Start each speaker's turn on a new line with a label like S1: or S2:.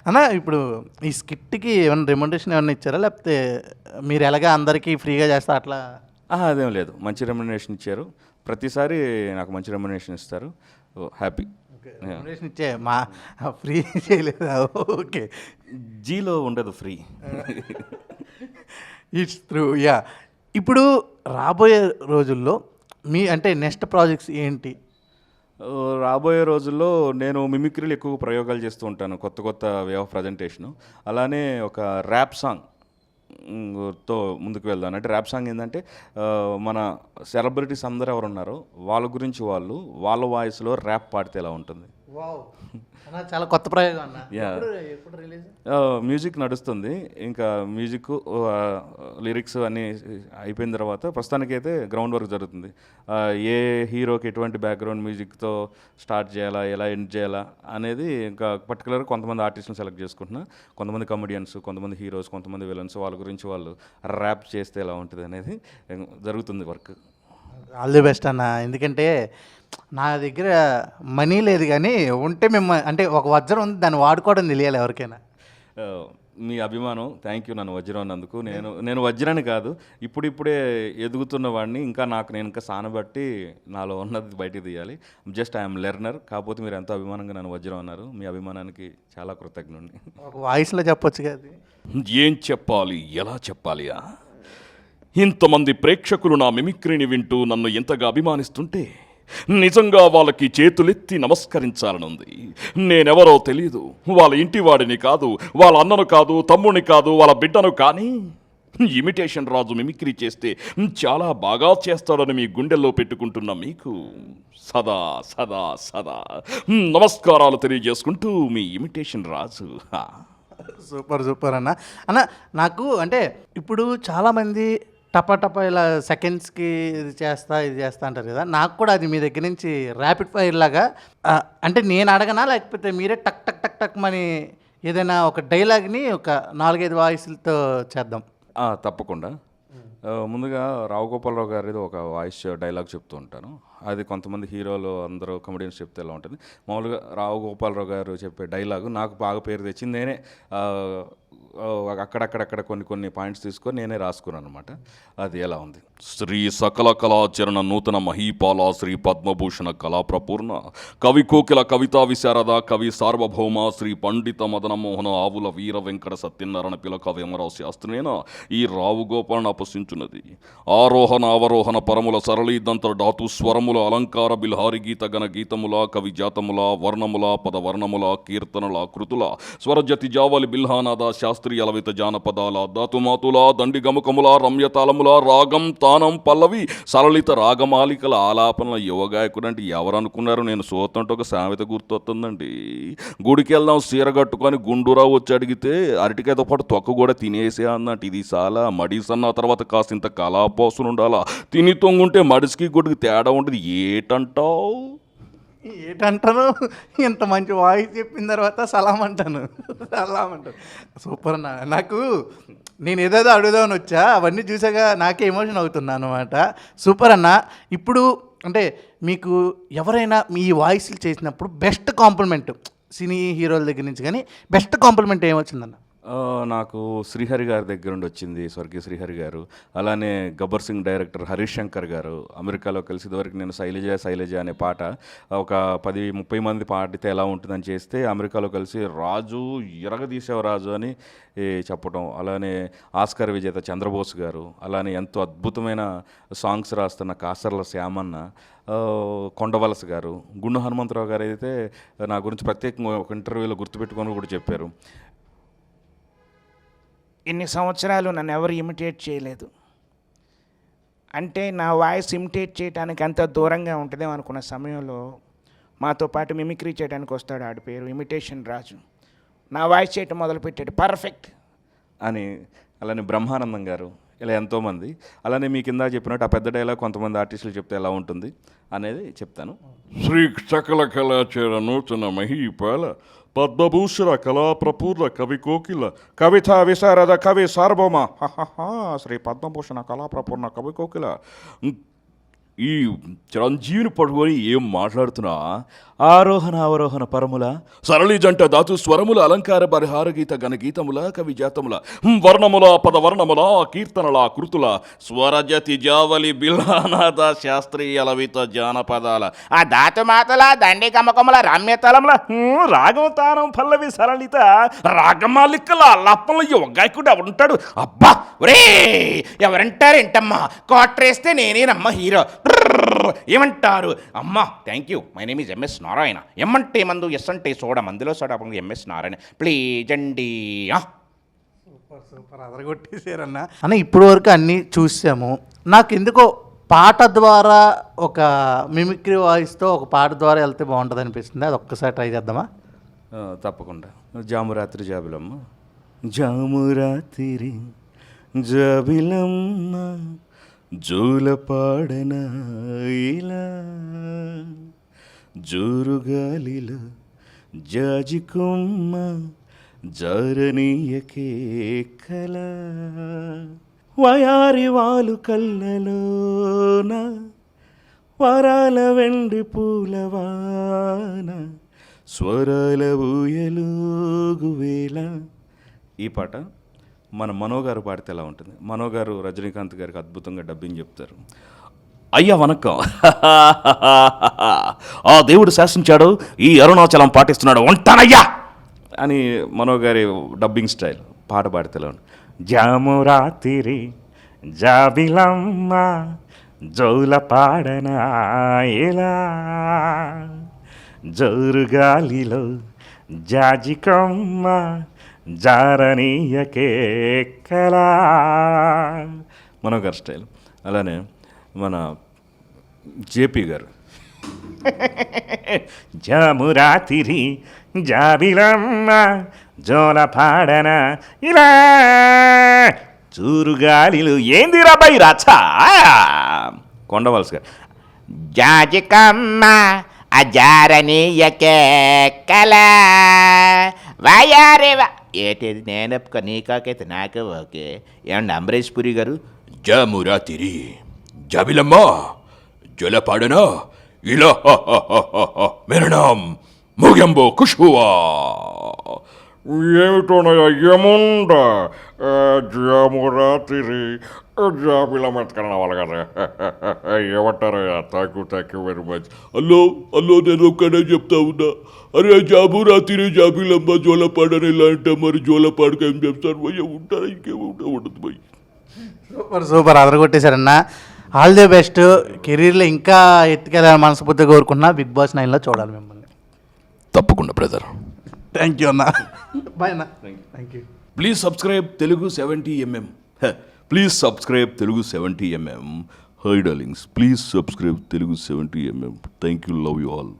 S1: అన్న ఇప్పుడు ఈ స్కిట్‌కి ఏమన్నా రెమ్యునరేషన్ ఏమన్నా ఇచ్చారా? లేకపోతే మీరు ఎలాగా అందరికీ ఫ్రీగా చేస్తా అట్లా?
S2: అదేం లేదు, మంచి రెమ్యునరేషన్ ఇచ్చారు. ప్రతిసారి నాకు మంచి రెమ్యునరేషన్ ఇస్తారు. హ్యాపీ.
S1: ఓకే. రెమ్యునరేషన్ ఇచ్చే మా ఫ్రీ చేయలేదా? ఓకే.
S2: జీలో ఉండదు ఫ్రీ.
S1: It's true. యాహ్! ఇప్పుడు రాబోయే రోజుల్లో మీ అంటే నెక్స్ట్ ప్రాజెక్ట్స్ ఏంటి?
S2: రాబోయే రోజుల్లో నేను మిమిక్రీలు ఎక్కువ ప్రయోగాలు చేస్తూ ఉంటాను, కొత్త కొత్త వే ఆఫ్ ప్రజెంటేషను. అలానే ఒక ర్యాప్ సాంగ్ తో ముందుకు వెళ్దాను. అంటే ర్యాప్ సాంగ్ ఏంటంటే మన సెలబ్రిటీస్ అందరూ ఎవరు ఉన్నారో వాళ్ళ గురించి వాళ్ళ వాయిస్లో ర్యాప్ పాడితే ఎలా ఉంటుంది.
S1: వావ్! అన్న చాలా కొత్త ప్రయోగం అన్న.
S2: యా,
S1: ఎప్పుడు రిలీజ్?
S2: మ్యూజిక్ నడుస్తుంది. ఇంకా మ్యూజిక్ లిరిక్స్ అన్నీ అయిపోయిన తర్వాత ప్రస్తుతానికైతే గ్రౌండ్ వర్క్ జరుగుతుంది. ఏ హీరోకి ఎటువంటి బ్యాక్గ్రౌండ్ మ్యూజిక్తో స్టార్ట్ చేయాలా, ఎలా ఎండ్ చేయాలా అనేది ఇంకా పర్టికులర్గా కొంతమంది ఆర్టిస్ట్ని సెలెక్ట్ చేసుకుంటున్నా. కొంతమంది కమెడియన్స్, కొంతమంది హీరోస్, కొంతమంది విలన్స్, వాళ్ళ గురించి వాళ్ళు ర్యాప్ చేస్తే ఎలా ఉంటుంది అనేది జరుగుతుంది వర్క్.
S1: ఆల్ ది బెస్ట్ అన్న. ఎందుకంటే నా దగ్గర మనీ లేదు కానీ ఉంటే అంటే ఒక వజ్రం ఉంది, దాన్ని వాడుకోవడం తెలియాలి ఎవరికైనా.
S2: మీ అభిమానం, థ్యాంక్ యూ నన్ను వజ్రం అన్నందుకు. నేను వజ్రాన్ని కాదు, ఇప్పుడిప్పుడే ఎదుగుతున్న వాడిని. ఇంకా నేను ఇంకా సానబట్టి నాలో ఉన్నది బయటికి తీయాలి. Just I'm learner. కాకపోతే మీరు ఎంతో అభిమానంగా నన్ను వజ్రం అన్నారు. మీ అభిమానానికి చాలా కృతజ్ఞుడిని.
S1: ఒక వాయిస్లో చెప్పొచ్చు కదా.
S3: ఏం చెప్పాలి, ఎలా చెప్పాలియా? ఇంతమంది ప్రేక్షకులు నా మిమిక్రీని వింటూ నన్ను ఎంతగా అభిమానిస్తుంటే నిజంగా వాళ్ళకి చేతులెత్తి నమస్కరించాలనుంది. నేనెవరో తెలీదు, వాళ్ళ ఇంటి వాడిని కాదు, వాళ్ళ అన్నను కాదు, తమ్ముడిని కాదు, వాళ్ళ బిడ్డను. కానీ ఇమిటేషన్ రాజు మిమిక్రీ చేస్తే చాలా బాగా చేస్తాడని మీ గుండెల్లో పెట్టుకుంటున్న మీకు సదా సదా సదా నమస్కారాలు తెలియజేసుకుంటూ మీ ఇమిటేషన్ రాజు.
S1: సూపర్ అన్న. అన్న నాకు అంటే ఇప్పుడు చాలామంది టపా ఇలా సెకండ్స్కి ఇది చేస్తా అంటారు కదా. నాకు కూడా అది మీ దగ్గర నుంచి ర్యాపిడ్ ఫైర్ లాగా అంటే నేను అడగనా, లేకపోతే మీరే టక్ టక్ టక్ టక్ అని ఏదైనా ఒక డైలాగ్ని ఒక 4-5 వాయిస్లతో చేద్దాం.
S2: తప్పకుండా. ముందుగా రావు గోపాలరావు గారిది ఒక వాయిస్ డైలాగ్ చెప్తూ ఉంటాను. అది కొంతమంది హీరోలు అందరూ కమెడియన్స్ చెప్తే ఎలా ఉంటుంది. మామూలుగా రావు గోపాలరావు గారు చెప్పే డైలాగు నాకు బాగా పేరు తెచ్చింది. నేనే అక్కడక్కడక్కడ కొన్ని పాయింట్స్ తీసుకొని నేనే రాసుకున్నాను అనమాట. అది ఎలా ఉంది.
S3: శ్రీ సకల కళాచరణ నూతన మహీపాల శ్రీ పద్మభూషణ కళాప్రపూర్ణ కవి కోకిల కవితా విశారద కవి సార్వభౌమ శ్రీ పండిత మదనమోహన ఆవుల వీర వెంకట సత్యనారాయణ పిలక వేమరావు శాస్త్రినేన ఈ రావు గోపాలను అపసించున్నది. ఆరోహణ అవరోహణ పరముల సరళీదంతర ధాతు స్వరముల అలంకార బిల్హారి గీత గణ గీతముల కవి జాతముల వర్ణముల పదవర్ణముల కీర్తనల కృతుల స్వరజతి జావలి బిల్హానాద శాస్త్రీయ లవిత జానపదాల ధాతుమాతుల దండి గముకముల రమ్యతాళముల రాగం తానం పల్లవి సరళిత రాగమాలికల ఆలాపనల యువగాయకుడు అంటే ఎవరు అనుకున్నారు? నేను సోతంటే ఒక సామెత గుర్తొస్తుందండి. గుడికి వెళ్దాం సీర కట్టుకొని గుండూరావు వచ్చి అడిగితే అరటికాయతో పాటు తొక్క కూడా తినేసే అన్నట్టు. ఇది చాలా మడిసన్న తర్వాత కాసింత కళాపోసలు ఉండాలా. తిని తొంగుంటే మడిసికి గుడికి తేడా ఉంటుంది. ఏటంటావు?
S1: ఏంటంటాను, ఇంత మంచి వాయిస్ చెప్పిన తర్వాత సలాం అంటాను. సూపర్ అన్న. నాకు నేను ఏదేదో అడుగుదామని వచ్చా, అవన్నీ చూసాక నాకే ఎమోషన్ అవుతున్నా అనమాట. సూపర్ అన్న. ఇప్పుడు అంటే మీకు ఎవరైనా మీ వాయిస్లు చేసినప్పుడు బెస్ట్ కాంప్లిమెంట్ సినీ హీరోల దగ్గర నుంచి కానీ బెస్ట్ కాంప్లిమెంట్ ఏమొచ్చిందన్న?
S2: నాకు శ్రీహరి గారి దగ్గర నుండి వచ్చింది, స్వర్గీయ శ్రీహరి గారు. అలానే గబ్బర్ సింగ్ డైరెక్టర్ హరీష్ శంకర్ గారు అమెరికాలో కలిసి ఇదివరకు నేను శైలజ అనే పాట ఒక 10-30 మంది పాడితే ఎలా ఉంటుందని చేస్తే అమెరికాలో కలిసి రాజు ఎరగదీసేవ రాజు అని చెప్పడం. అలానే ఆస్కార్ విజేత చంద్రబోస్ గారు, అలానే ఎంతో అద్భుతమైన సాంగ్స్ రాస్తున్న కాసర్ల శ్యామన్న, కొండవలస గారు, గుండు హనుమంతరావు గారు అయితే నా గురించి ప్రత్యేకంగా ఒక ఇంటర్వ్యూలో గుర్తుపెట్టుకొని కూడా చెప్పారు,
S4: ఇన్ని సంవత్సరాలు నన్ను ఎవరు ఇమిటేట్ చేయలేదు అంటే నా వాయిస్ ఇమిటేట్ చేయడానికి అంత దూరంగా ఉంటుందేమో అనుకున్న సమయంలో మాతో పాటు మిమిక్రీ చేయడానికి వస్తాడు. ఆడి పేరు ఇమిటేషన్ రాజు. నా వాయిస్ చేయటం మొదలుపెట్టాడు పర్ఫెక్ట్
S2: అని. అలానే బ్రహ్మానందం గారు, ఇలా ఎంతోమంది. అలానే మీ కింద చెప్పినట్టు ఆ పెద్ద డైలాగ్ కొంతమంది ఆర్టిస్టులు చెప్తే ఎలా ఉంటుంది అనేది చెప్తాను.
S3: శ్రీ సకల కళాచరణ నూతన మహీపాల పద్మభూషణ కళాప్రపూర్ణ కవి కోకిల
S4: కవితా విశారద కవి సార్వభౌమ శ్రీ పద్మభూషణ కళాప్రపూర్ణ కవి కోకిల
S3: ఈ చిరంజీవిని పట్టుకొని ఏం మాట్లాడుతున్నా?
S2: ఆరోహణ అవరోహణ పరముల
S3: సరళి జంట దాచు స్వరముల అలంకార పరిహార గీత గణగీతముల కవి జాతముల వర్ణముల పదవర్ణముల కీర్తనల కృతుల స్వరజతి జావలి బిల్లానాద శాస్త్రీయ లవిత జానపదాల
S4: ఆ దాతు మాతల దండి కమకముల రమ్యతలముల రాగం తానం పల్లవి సరళిత
S3: రాగమాలికల లప్పల యువగాయకుడు ఎవరుంటాడు? అబ్బా
S4: ఒరే ఎవరంటారు ఏంటమ్మా కోట్రేస్తే నేనేనమ్మ హీరో ఏమంటారు అమ్మా? Thank you, my name is MS Narayana. ఎమ్మంటే మందు, ఎస్ అంటే సోడా, మందులో సోడా ఎంఎస్ నారాయణ. ప్లీజ్ అండి.
S1: సూపర్ అదరగొట్టేసారన్న. అన్న ఇప్పుడు వరకు అన్నీ చూసాము. నాకు ఎందుకో పాట ద్వారా ఒక మిమిక్రీ వాయిస్తో ఒక పాట ద్వారా వెళ్తే బాగుంటుంది అనిపిస్తుంది. అది ఒక్కసారి ట్రై చేద్దామా?
S2: తప్పకుండా. జామురాత్రి జాబిలమ్మ, జామురాత్రి జాబిలమ్మ జోలపాడన ఇలా జోరుగాలిలో జాజికొమ్మ జారనీయకే కల వయారి వాలు కళ్ళలోన వరాల వెండి పూలవాన స్వరాల ఊయలుగువేళ. ఈ పాట మన మనోగారు పాడితే ఎలా ఉంటుంది? మనోగారు రజనీకాంత్ గారికి అద్భుతంగా డబ్బింగ్ చెప్తారు.
S3: అయ్యా వనక్కం, ఆ దేవుడు శాసించాడు, ఈ అరుణాచలం పాటిస్తున్నాడు, ఉంటానయ్యా
S2: అని మనోగారి డబ్బింగ్ స్టైల్. పాట పాడితే ఎలా ఉంటుంది? జామురాతిరి జాబిలమ్మ జౌల పాడన ఎలా జోరుగాలిలో జాజికమ్మ జారనీయకే కలా. మనోగారి స్టైల్. అలానే మన జేపీ గారు జామురాతిరి జాబిలమ్మ జోల పాడన ఇలా చూరుగాలిలు ఏంది రాబాయి రాచా. కొండవలస గారు
S4: జాజికమ్మ అజారనీయకే కల వాయారేవా ఏటేది నేను ఒప్పుకో, నీకాకైతే నాకే ఓకే. ఏమండి అంబరీష్ పురి గారు?
S3: జామురాతిరి జాబిలమ్మ జలపాడన ఇలా మెరణం ముగంబో కుషువా.
S5: ఏమిటోనయ్యా ఏముండ జామురాత్రి జాబిలమ్మ ఎత్తుకన్నా వాళ్ళ కదా ఏమంటారయ్యా? Thank you very much.
S3: అల్లో నేను ఒక్కడే చెప్తా ఉన్నా. అరే జామురాతిరి జాబిలమ్మ జోలపాడని ఇలా అంటే మరి జోలపాడక ఏం చెప్తారు భయ్య? ఉంటారా? ఇంకేముంటా ఉండదు భయ్.
S1: సూపర్ అదరగొట్టేశారన్న. All the best. కెరీర్లో ఇంకా ఎత్తుకెళ్ళాలని మనస్ఫూర్తిగా కోరుకుంటున్నా. బిగ్ బాస్ 9లో చూడాలి మిమ్మల్ని.
S3: తప్పకుండా బ్రదర్.
S1: థ్యాంక్ యూ అన్న. బాయ్ అన్న. Thank you.
S3: Please subscribe Telugu 70mm. Please subscribe Telugu 70mm. High darlings, please subscribe Telugu 70mm. Thank you, love you all.